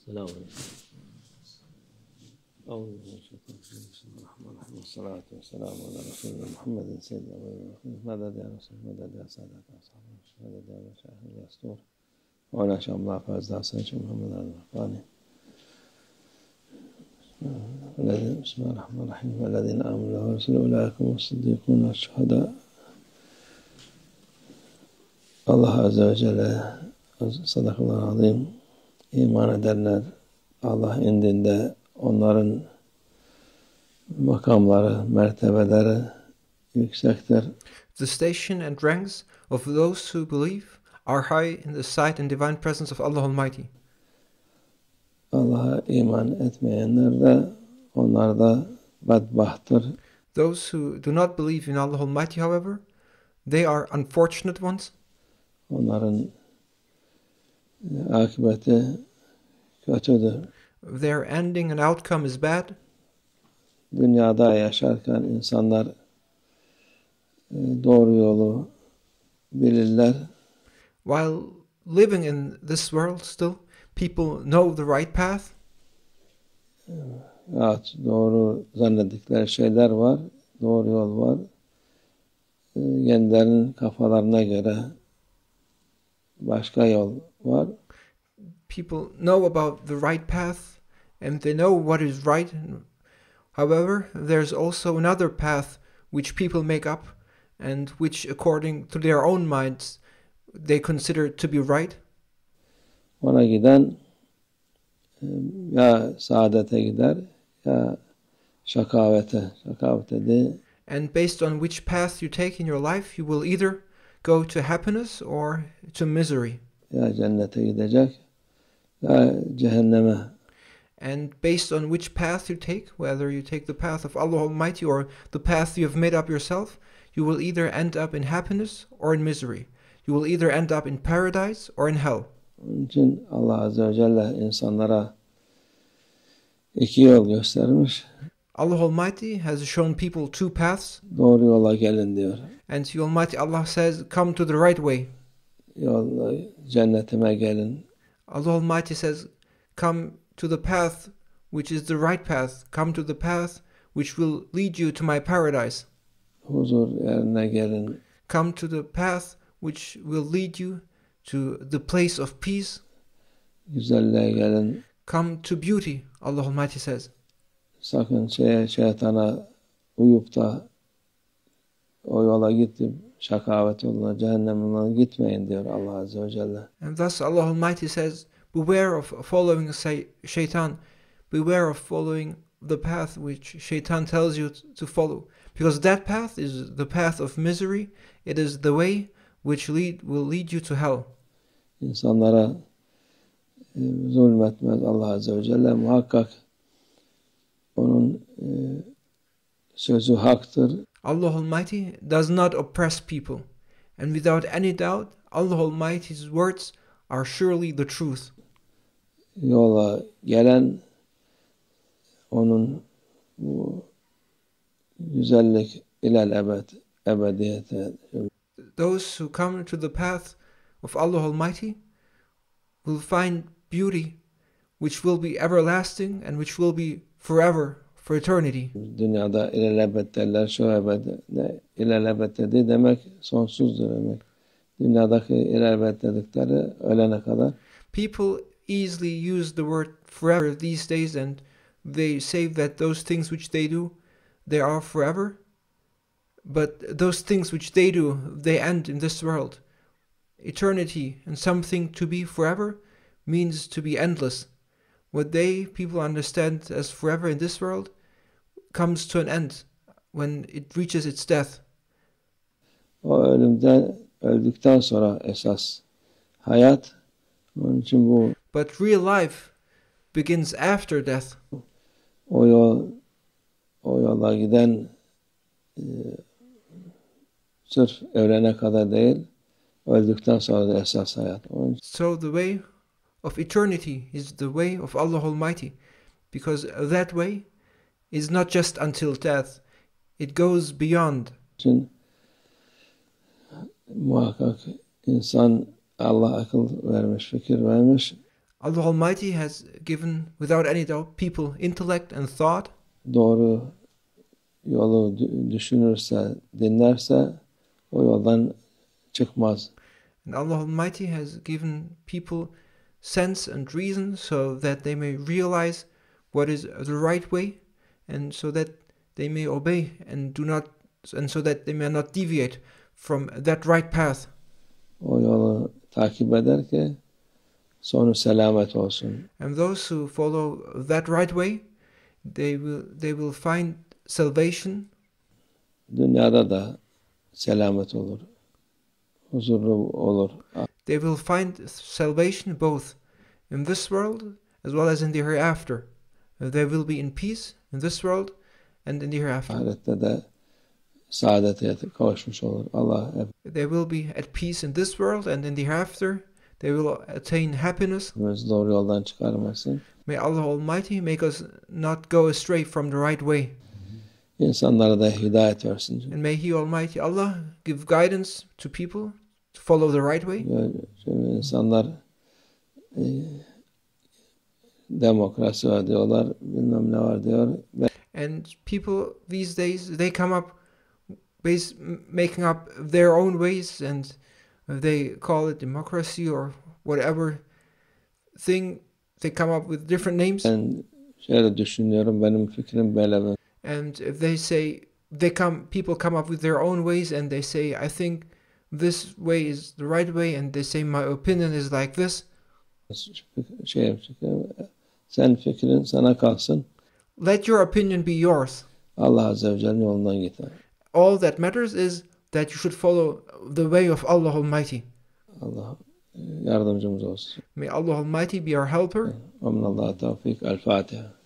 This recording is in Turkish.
السلام عليكم. أعوذ بالله من الشيطان الرجيم. بسم الله الرحمن الرحيم والصلاة والسلام على رسولنا محمد سيدنا مدد يا رسول مدد يا سادات أصحاب مدد يا مشايخ الأسطور وعلى شاء الله فاز حسن محمد الحقاني. بسم الله الرحمن الرحيم والذين آمنوا له ورسوله أولئك هم الصديقون والشهداء. Allah Azze ve Celle sadakallahu azim, iman ederler. Allah indinde onların makamları, mertebeleri yüksektir. The station and ranks of those who believe are high in the sight and divine presence of Allah Almighty. Allah'a iman etmeyenler de onlar da bedbahttır. Those who do not believe in Allah Almighty, however, they are unfortunate ones. Onların akıbeti kötüdür. Their ending and outcome is bad. Dünyada yaşarken insanlar doğru yolu bilirler. While living in this world still, people know the right path. Evet, doğru zannettikleri şeyler var, doğru yol var. Kendilerinin kafalarına göre başka yol var. People know about the right path and they know what is right. However, there's also another path which people make up and which, according to their own minds, they consider to be right. Ona giden ya saadete gider ya şakavete değil. And based on which path you take in your life, you will either go to happiness or to misery. Ya cennete gidecek ya cehenneme. And based on which path you take, whether you take the path of Allah Almighty or the path you have made up yourself, you will either end up in happiness or in misery. You will either end up in paradise or in hell. Onun için Allah Azze ve Celle insanlara iki yol göstermiş. Allah Almighty has shown people two paths. Doğru yola gelin diyor. And the Almighty Allah says, come to the right way. Yolla cennetime gelin. Allah Almighty says, come to the path which is the right path. Come to the path which will lead you to my paradise. Huzur yerine gelin. Come to the path which will lead you to the place of peace. Güzelliğe gelin. Come to beauty, Allah Almighty says. Sakın şeytana uyup da o yola gidip şakavet yoluna, cehennem yoluna gitmeyin diyor Allah Azze ve Celle. And thus Allah Almighty says, beware of following shaitan. Beware of following the path which shaitan tells you to follow. Because that path is the path of misery. It is the way which will lead you to hell. İnsanlara zulmetmez Allah Azze ve Celle. Muhakkak onun sözü haktır. Allah Almighty does not oppress people. And without any doubt, Allah Almighty's words are surely the truth. Yola gelen onun bu güzellik ilel ebediyete. Those who come to the path of Allah Almighty will find beauty which will be everlasting and which will be forever, for eternity. Dünyada ilelebet derler, şu ebed, ilelebet dediği demek sonsuzdur demek. Dünyadaki ilelebet dedikleri ölene kadar. People easily use the word forever these days and they say that those things which they do, they are forever. But those things which they do, they end in this world. Eternity and something to be forever means to be endless. What people understand as forever in this world comes to an end when it reaches its death. O öldükten sonra esas hayat. Onun için bu. But real life begins after death. O yola giden sırf ölene kadar değil, öldükten sonra da esas hayat. So the way of eternity is the way of Allah Almighty, because that way is not just until death, it goes beyond. Için muhakkak insan Allah akıl vermiş, fikir vermiş. Allah Almighty has given, without any doubt, people intellect and thought. Doğru yolu düşünürse, dinlerse o yoldan çıkmaz. And Allah Almighty has given people sense and reason so that they may realize what is the right way, and so that they may obey and so that they may not deviate from that right path. O yolu takip eder ki sonu selamet olsun. And those who follow that right way, they will find salvation. Dünyada da selamet olur. Huzurlu olur. They will find salvation both in this world as well as in the hereafter. They will be in peace in this world and in the hereafter. Ahirette de saadete kavuşmuş olur. Allah hep They will be at peace in this world and in the hereafter. They will attain happiness. bizi doğru yoldan çıkarmasın. May Allah Almighty make us not go astray from the right way. İnsanlara da hidayet versin. And may He Almighty Allah give guidance to people to follow the right way. Şimdi insanlar demokrasi var diyorlar, bilmem ne var diyor. And people these days, they come up making up their own ways, and they call it democracy or whatever thing. They come up with different names. Ben şöyle düşünüyorum, benim fikrim böyle. And if they say people come up with their own ways, and they say, I think this way is the right way, and they say my opinion is like this. Sen fikrin sana kalsın. Let your opinion be yours. Allah Azze ve Celle'nin yolundan git. All that matters is that you should follow the way of Allah Almighty. Allah yardımcımız olsun. May Allah Almighty be our helper. Amin Allah tevfik. El Fatiha.